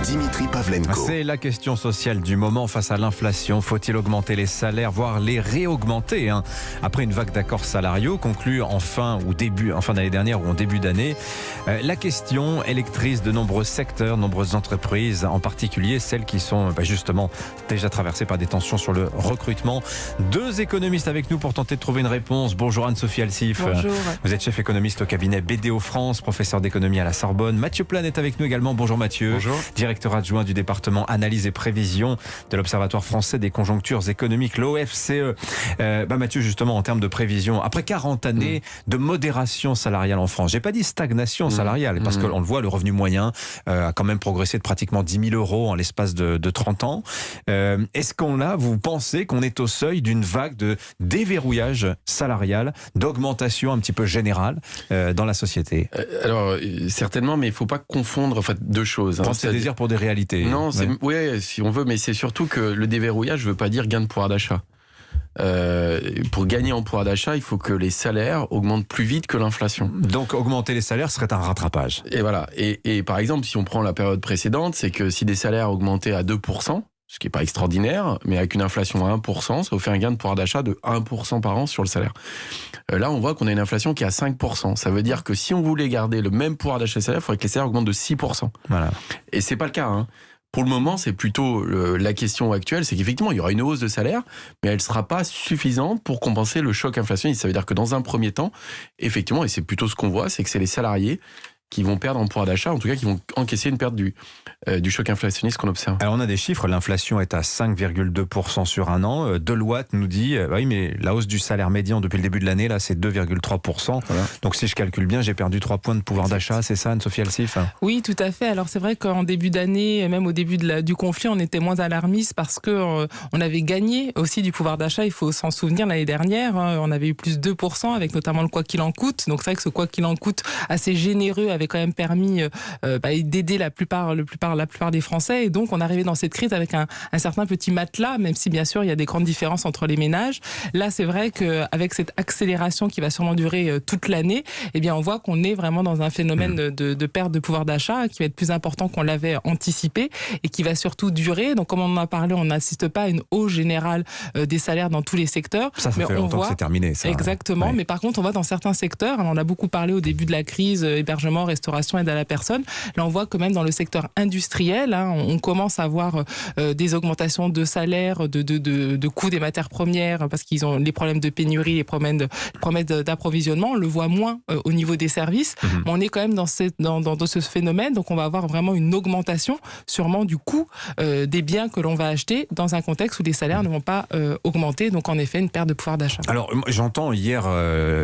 Dimitri Pavlenko. C'est la question sociale du moment face à l'inflation. Faut-il augmenter les salaires, voire les réaugmenter après une vague d'accords salariaux conclus en fin d'année dernière ou en début d'année. La question électrise de nombreux secteurs, nombreuses entreprises, en particulier celles qui sont justement déjà traversées par des tensions sur le recrutement. Deux économistes avec nous pour tenter de trouver une réponse. Bonjour Anne-Sophie Alsif. Bonjour. Vous êtes chef économiste au cabinet BDO France, professeur d'économie à la Sorbonne. Mathieu Plane est avec nous également. Bonjour Mathieu. Bonjour. Directeur adjoint du département analyse et prévision de l'Observatoire français des conjonctures économiques, l'OFCE. Mathieu, justement, en termes de prévision, après 40 années de modération salariale en France, j'ai pas dit stagnation salariale, parce qu'on le voit, le revenu moyen a quand même progressé de pratiquement 10 000 euros en l'espace de 30 ans. Est-ce vous pensez qu'on est au seuil d'une vague de déverrouillage salarial, d'augmentation un petit peu générale dans la société? Alors, certainement, mais il ne faut pas confondre deux choses. Penser désir pour des réalités. Non, si on veut, mais c'est surtout que le déverrouillage ne veut pas dire gain de pouvoir d'achat. Pour gagner en pouvoir d'achat, il faut que les salaires augmentent plus vite que l'inflation. Donc augmenter les salaires serait un rattrapage. Et voilà. Et par exemple, si on prend la période précédente, c'est que si des salaires augmentaient à 2%, ce qui n'est pas extraordinaire, mais avec une inflation à 1%, ça vous fait un gain de pouvoir d'achat de 1% par an sur le salaire. Là, on voit qu'on a une inflation qui est à 5%. Ça veut dire que si on voulait garder le même pouvoir d'achat des salaires, il faudrait que les salaires augmentent de 6%. Voilà. Et c'est pas le cas, Pour le moment, c'est plutôt la question actuelle, c'est qu'effectivement, il y aura une hausse de salaire, mais elle ne sera pas suffisante pour compenser le choc inflationniste. Ça veut dire que dans un premier temps, effectivement, et c'est plutôt ce qu'on voit, c'est que c'est les salariés qui vont perdre en pouvoir d'achat, en tout cas qui vont encaisser une perte du choc inflationniste qu'on observe. Alors on a des chiffres, l'inflation est à 5,2% sur un an. Deloitte nous dit, oui mais la hausse du salaire médian depuis le début de l'année, là c'est 2,3%. Voilà. Donc si je calcule bien, j'ai perdu 3 points de pouvoir d'achat, c'est ça Anne-Sophie Alsif? Oui, tout à fait. Alors c'est vrai qu'en début d'année, même au début du conflit, on était moins alarmiste parce que on avait gagné aussi du pouvoir d'achat, il faut s'en souvenir l'année dernière, on avait eu plus de 2% avec notamment le quoi qu'il en coûte. Donc c'est vrai que ce quoi qu'il en coûte assez généreux avait quand même permis d'aider la plupart des Français, et donc on est arrivé dans cette crise avec un certain petit matelas, même si bien sûr il y a des grandes différences entre les ménages. Là c'est vrai qu'avec cette accélération qui va sûrement durer toute l'année, eh bien on voit qu'on est vraiment dans un phénomène de perte de pouvoir d'achat qui va être plus important qu'on l'avait anticipé et qui va surtout durer. Donc comme on en a parlé, on n'assiste pas à une hausse générale des salaires dans tous les secteurs. Ça fait longtemps que c'est terminé ça. Exactement, mais par contre on voit dans certains secteurs, on en a beaucoup parlé au début de la crise, hébergement, restauration, aide à la personne. Là, on voit que même dans le secteur industriel, on commence à avoir des augmentations de salaires, de coûts des matières premières, parce qu'ils ont les problèmes de pénurie, les problèmes d'approvisionnement. On le voit moins au niveau des services, mais on est quand même dans ce phénomène. Donc, on va avoir vraiment une augmentation, sûrement du coût des biens que l'on va acheter dans un contexte où les salaires ne vont pas augmenter. Donc, en effet, une perte de pouvoir d'achat. Alors, j'entends hier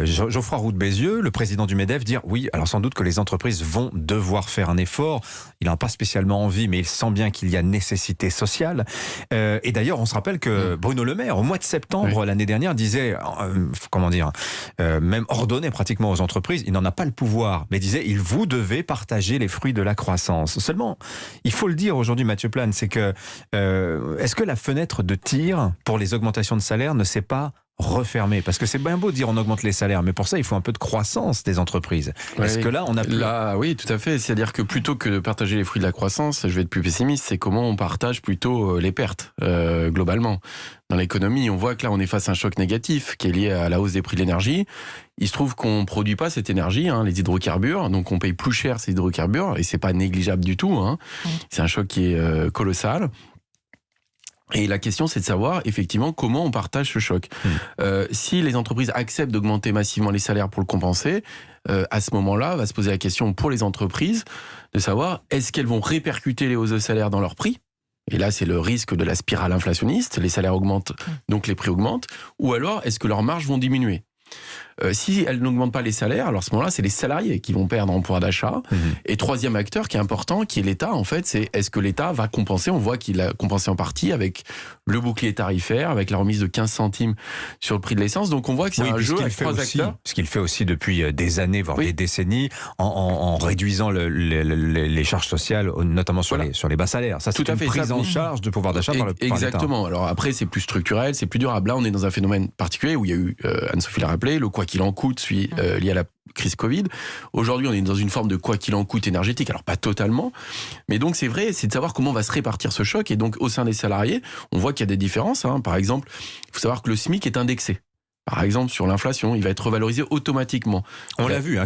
Geoffroy Roux de Bézieux, le président du MEDEF, dire oui, alors sans doute que les entreprises vont devoir faire un effort. Il n'en a pas spécialement envie, mais il sent bien qu'il y a nécessité sociale. Et d'ailleurs, on se rappelle que Bruno Le Maire, au mois de septembre l'année dernière, disait, même ordonnait pratiquement aux entreprises, il n'en a pas le pouvoir, mais disait, vous devez partager les fruits de la croissance. Seulement, il faut le dire aujourd'hui, Mathieu Plane, c'est que est-ce que la fenêtre de tir pour les augmentations de salaire ne s'est pas refermer, parce que c'est bien beau de dire on augmente les salaires, mais pour ça il faut un peu de croissance des entreprises. Est-ce que là on a plus... Oui, tout à fait. C'est-à-dire que plutôt que de partager les fruits de la croissance, je vais être plus pessimiste, c'est comment on partage plutôt les pertes globalement. Dans l'économie, on voit que là on est face à un choc négatif qui est lié à la hausse des prix de l'énergie. Il se trouve qu'on ne produit pas cette énergie, les hydrocarbures, donc on paye plus cher ces hydrocarbures, et c'est pas négligeable du tout. C'est un choc qui est colossal. Et la question, c'est de savoir, effectivement, comment on partage ce choc. Si les entreprises acceptent d'augmenter massivement les salaires pour le compenser, à ce moment-là, va se poser la question pour les entreprises de savoir, est-ce qu'elles vont répercuter les hausses de salaire dans leurs prix ? Et là, c'est le risque de la spirale inflationniste. Les salaires augmentent, donc les prix augmentent. Ou alors, est-ce que leurs marges vont diminuer ? Si elles n'augmentent pas les salaires, alors à ce moment-là, c'est les salariés qui vont perdre en pouvoir d'achat. Et troisième acteur qui est important, qui est l'État, en fait, c'est est-ce que l'État va compenser ? On voit qu'il a compensé en partie avec le bouclier tarifaire, avec la remise de 15 centimes sur le prix de l'essence. Donc on voit que c'est un jeu avec trois acteurs. Ce qu'il fait aussi depuis des années, voire des décennies, en réduisant les charges sociales, notamment sur les bas salaires. Ça, c'est une prise en charge de pouvoir d'achat par l'État. Exactement. Alors après, c'est plus structurel, c'est plus durable. Là, on est dans un phénomène particulier où il y a eu, Anne-Sophie l'a rappelé, le quoi qu'il en coûte lié à la crise Covid. Aujourd'hui, on est dans une forme de quoi qu'il en coûte énergétique. Alors, pas totalement. Mais donc, c'est vrai, c'est de savoir comment va se répartir ce choc. Et donc, au sein des salariés, on voit qu'il y a des différences. Par exemple, il faut savoir que le SMIC est indexé. Par exemple, sur l'inflation, il va être revalorisé automatiquement. On l'a vu,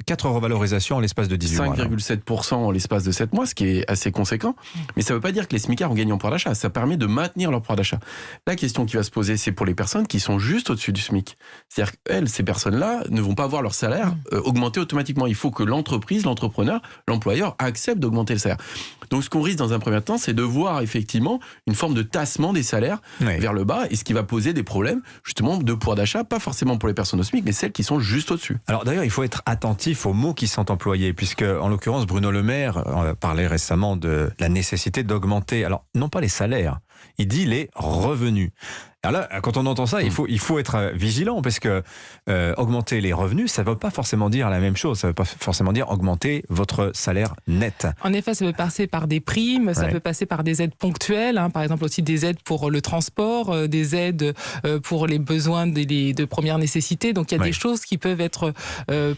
4 revalorisations en l'espace de 18 mois. 5,7% en l'espace de 7 mois, ce qui est assez conséquent. Mais ça ne veut pas dire que les smicards ont gagné en pouvoir d'achat. Ça permet de maintenir leur pouvoir d'achat. La question qui va se poser, c'est pour les personnes qui sont juste au-dessus du SMIC. C'est-à-dire qu'elles, ces personnes-là, ne vont pas voir leur salaire augmenter automatiquement. Il faut que l'entreprise, l'entrepreneur, l'employeur accepte d'augmenter le salaire. Donc ce qu'on risque dans un premier temps, c'est de voir effectivement une forme de tassement des salaires vers le bas, et ce qui va poser des problèmes justement de pouvoir d'achat, pas forcément pour les personnes au SMIC, mais celles qui sont juste au-dessus. Alors d'ailleurs, il faut être attentif aux mots qui sont employés, puisque en l'occurrence, Bruno Le Maire parlait récemment de la nécessité d'augmenter, alors non pas les salaires, il dit les revenus. Alors là, quand on entend ça, il faut être vigilant, parce que augmenter les revenus, ça ne veut pas forcément dire la même chose. Ça ne veut pas forcément dire augmenter votre salaire net. En effet, ça peut passer par des primes, ça peut passer par des aides ponctuelles, par exemple aussi des aides pour le transport, des aides pour les besoins de première nécessité. Donc il y a des choses qui peuvent être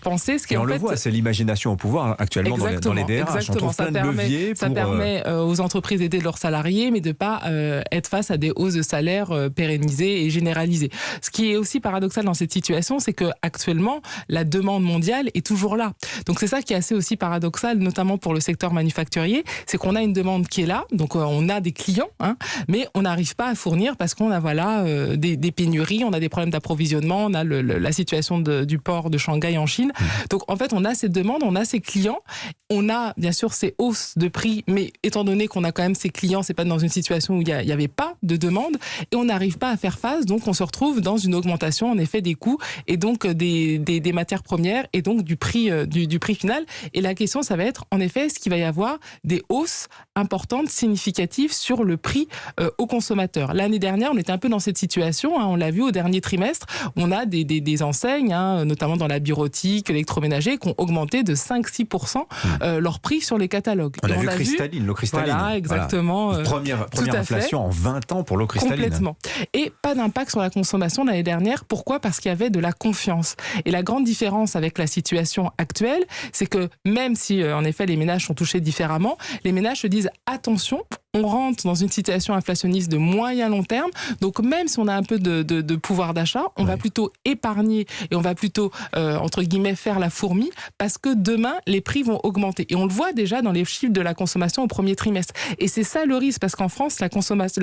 pensées. Et on le voit, c'est l'imagination au pouvoir actuellement dans les DRH. Exactement. On trouve plein de leviers ça permet aux entreprises d'aider leurs salariés, mais de ne pas être face à des hausses de salaire pérennisées et généralisée. Ce qui est aussi paradoxal dans cette situation, c'est que actuellement la demande mondiale est toujours là. Donc c'est ça qui est assez aussi paradoxal, notamment pour le secteur manufacturier, c'est qu'on a une demande qui est là, donc on a des clients, mais on n'arrive pas à fournir parce qu'on a des pénuries, on a des problèmes d'approvisionnement, on a la situation du port de Shanghai en Chine. Donc en fait, on a cette demande, on a ces clients, on a bien sûr ces hausses de prix, mais étant donné qu'on a quand même ces clients, c'est pas dans une situation où il y avait pas de demande, et on n'arrive pas à faire face, donc on se retrouve dans une augmentation en effet des coûts et donc des matières premières et donc du prix final. Et la question, ça va être en effet, est-ce qu'il va y avoir des hausses importantes, significatives sur le prix aux consommateurs. L'année dernière, on était un peu dans cette situation, on l'a vu au dernier trimestre, on a des enseignes, notamment dans la bureautique, l'électroménager, qui ont augmenté de 5-6% leur prix sur les catalogues. On a vu l'eau cristalline. Voilà, exactement. Voilà. Première inflation en 20 ans pour l'eau cristalline. Complètement. Et pas d'impact sur la consommation l'année dernière. Pourquoi ? Parce qu'il y avait de la confiance. Et la grande différence avec la situation actuelle, c'est que même si, en effet, les ménages sont touchés différemment, les ménages se disent attention, on rentre dans une situation inflationniste de moyen long terme. Donc même si on a un peu de pouvoir d'achat, on va plutôt épargner et on va plutôt, entre guillemets, faire la fourmi parce que demain, les prix vont augmenter. Et on le voit déjà dans les chiffres de la consommation au premier trimestre. Et c'est ça le risque, parce qu'en France, la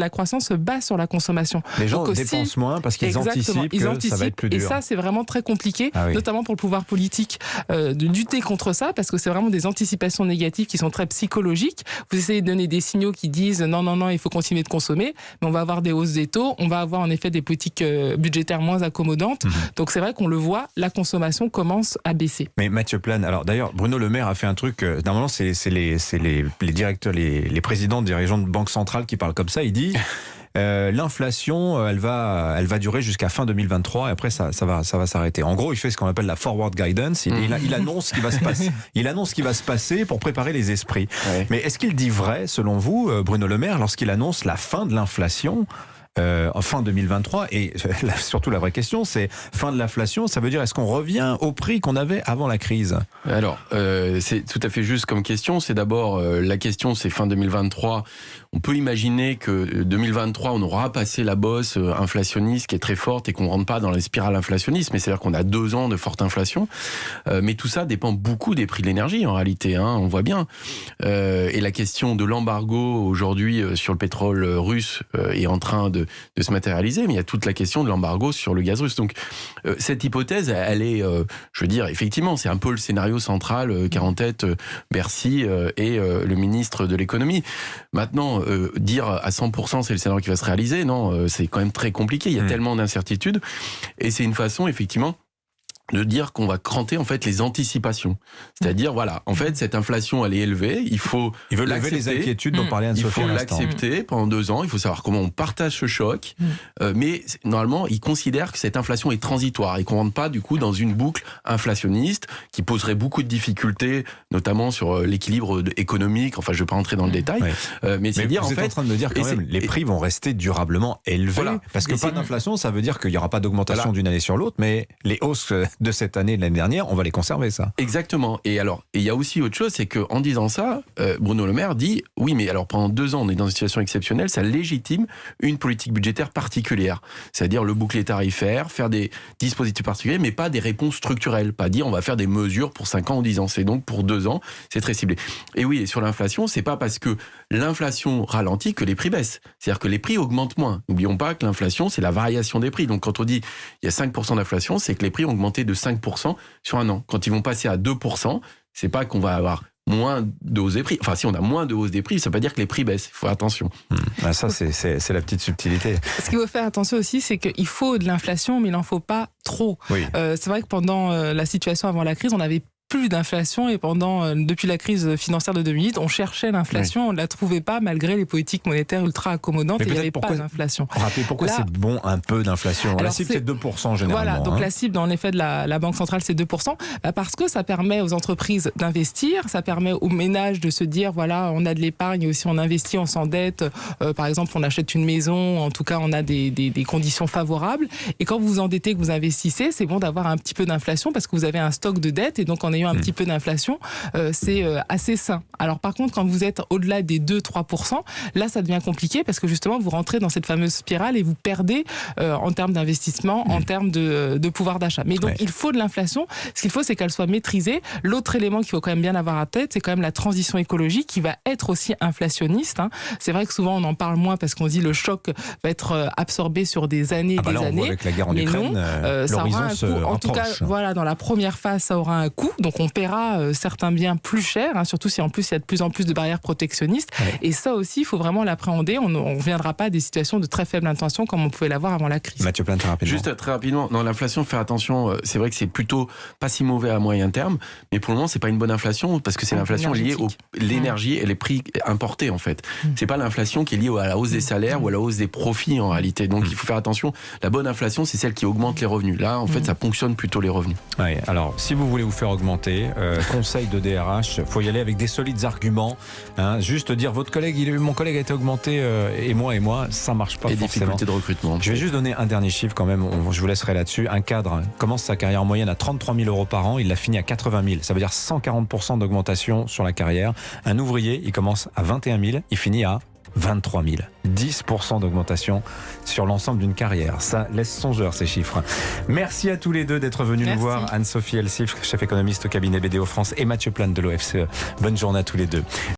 croissance se base sur la consommation. Les gens dépensent moins parce qu'ils anticipent que ça va être plus dur. Et ça, c'est vraiment très compliqué, notamment pour le pouvoir politique, de lutter contre ça, parce que c'est vraiment des anticipations négatives qui sont très psychologiques. Vous essayez de donner des signaux qui disent non, il faut continuer de consommer, mais on va avoir des hausses des taux, on va avoir en effet des politiques budgétaires moins accommodantes. Donc c'est vrai qu'on le voit, la consommation commence à baisser. Mais Mathieu Plane, alors d'ailleurs, Bruno Le Maire a fait un truc, normalement c'est les directeurs, les présidents, dirigeants de banque centrale qui parlent comme ça, il dit... l'inflation, elle va durer jusqu'à fin 2023 et après ça va s'arrêter. En gros, il fait ce qu'on appelle la forward guidance. Il annonce ce qui va se passer. Il annonce ce qui va se passer pour préparer les esprits. Ouais. Mais est-ce qu'il dit vrai, selon vous, Bruno Le Maire, lorsqu'il annonce la fin de l'inflation en fin 2023, et surtout la vraie question, c'est fin de l'inflation, ça veut dire est-ce qu'on revient au prix qu'on avait avant la crise ? Alors, c'est tout à fait juste comme question. C'est d'abord, la question, c'est fin 2023. On peut imaginer que 2023, on aura passé la bosse inflationniste qui est très forte et qu'on ne rentre pas dans la spirale inflationniste, mais c'est-à-dire qu'on a 2 ans de forte inflation. Mais tout ça dépend beaucoup des prix de l'énergie, en réalité, on voit bien. Et la question de l'embargo aujourd'hui sur le pétrole russe est en train de se matérialiser, mais il y a toute la question de l'embargo sur le gaz russe. Donc, cette hypothèse, elle est, je veux dire, effectivement, c'est un peu le scénario central qu'a en tête Bercy et le ministre de l'économie. Maintenant, dire à 100% c'est le scénario qui va se réaliser, non, c'est quand même très compliqué. Il y a tellement d'incertitudes. Et c'est une façon, effectivement, de dire qu'on va cranter en fait les anticipations. C'est-à-dire, voilà, en fait, cette inflation, elle est élevée, il faut lever les inquiétudes dont parlait Anne-Sophie à l'instant. Il faut l'accepter pendant 2 ans, il faut savoir comment on partage ce choc, mais normalement, ils considèrent que cette inflation est transitoire et qu'on ne rentre pas, du coup, dans une boucle inflationniste qui poserait beaucoup de difficultés, notamment sur l'équilibre économique, enfin, je ne vais pas rentrer dans le détail, mais c'est dire, en fait... Vous êtes en train de me dire quand même, les prix vont rester durablement élevés, parce que pas d'inflation, ça veut dire qu'il n'y aura pas d'augmentation d'une année sur l'autre, mais les hausses de cette année et de l'année dernière, on va les conserver, ça. Exactement. Et alors, il y a aussi autre chose, c'est qu'en disant ça, Bruno Le Maire dit, oui, mais alors pendant 2 ans, on est dans une situation exceptionnelle, ça légitime une politique budgétaire particulière. C'est-à-dire le bouclier tarifaire, faire des dispositifs particuliers, mais pas des réponses structurelles. Pas dire, on va faire des mesures pour 5 ans ou 10 ans. C'est donc pour 2 ans, c'est très ciblé. Et oui, et sur l'inflation, c'est pas parce que l'inflation ralentit que les prix baissent. C'est-à-dire que les prix augmentent moins. N'oublions pas que l'inflation, c'est la variation des prix. Donc quand on dit il y a 5% d'inflation, c'est que les prix ont augmenté de 5% sur un an. Quand ils vont passer à 2%, c'est pas qu'on va avoir moins de hausse des prix. Enfin, si on a moins de hausse des prix, ça veut pas dire que les prix baissent. Il faut faire attention. Ça, c'est la petite subtilité. Ce qu'il faut faire attention aussi, c'est qu'il faut de l'inflation, mais il n'en faut pas trop. Oui. C'est vrai que pendant la situation avant la crise, on avait plus d'inflation et depuis la crise financière de 2008, on cherchait l'inflation, on ne la trouvait pas malgré les politiques monétaires ultra accommodantes et il n'y avait pas d'inflation. Rappelez pourquoi c'est bon un peu d'inflation. La cible c'est 2% généralement. Voilà, donc la cible en effet de la Banque centrale c'est 2%, parce que ça permet aux entreprises d'investir, ça permet aux ménages de se dire voilà, on a de l'épargne et aussi on investit, on s'endette, par exemple on achète une maison, en tout cas on a des conditions favorables et quand vous vous endettez, que vous investissez, c'est bon d'avoir un petit peu d'inflation parce que vous avez un stock de dettes et donc en ayant un petit peu d'inflation, c'est assez sain. Alors par contre, quand vous êtes au-delà des 2-3%, là ça devient compliqué parce que justement vous rentrez dans cette fameuse spirale et vous perdez en termes d'investissement, en termes de pouvoir d'achat. Mais donc il faut de l'inflation. Ce qu'il faut, c'est qu'elle soit maîtrisée. L'autre élément qu'il faut quand même bien avoir à tête, c'est quand même la transition écologique qui va être aussi inflationniste. C'est vrai que souvent on en parle moins parce qu'on dit le choc va être absorbé sur des années et des années. On voit avec la guerre en mais Ukraine, ça aura un coût. En tout cas, voilà, dans la première phase, ça aura un coût. Donc on paiera certains biens plus chers, surtout si en plus il y a de plus en plus de barrières protectionnistes. Ouais. Et ça aussi, il faut vraiment l'appréhender. On ne reviendra pas à des situations de très faible intention comme on pouvait l'avoir avant la crise. Mathieu Plante, très rapidement. Juste très rapidement, dans l'inflation, faire attention, c'est vrai que c'est plutôt pas si mauvais à moyen terme, mais pour le moment, c'est pas une bonne inflation parce que c'est l'inflation liée à l'énergie et les prix importés en fait. C'est pas l'inflation qui est liée à la hausse des salaires ou à la hausse des profits en réalité. Donc il faut faire attention. La bonne inflation, c'est celle qui augmente les revenus. Là, en fait, ça ponctionne plutôt les revenus. Ouais, alors, si vous voulez vous faire augmenter, conseil de DRH, il faut y aller avec des solides arguments. Juste dire mon collègue a été augmenté et moi, ça marche pas et forcément. Difficulté de recrutement. Je vais juste donner un dernier chiffre quand même, je vous laisserai là-dessus. Un cadre commence sa carrière en moyenne à 33 000 euros par an, il l'a fini à 80 000. Ça veut dire 140% d'augmentation sur la carrière. Un ouvrier, il commence à 21 000, il finit à 23 000. 10% d'augmentation sur l'ensemble d'une carrière. Ça laisse songeur ces chiffres. Merci à tous les deux d'être venus nous voir. Anne-Sophie Elsifre, chef économiste au cabinet BDO France et Mathieu Plante de l'OFCE. Bonne journée à tous les deux.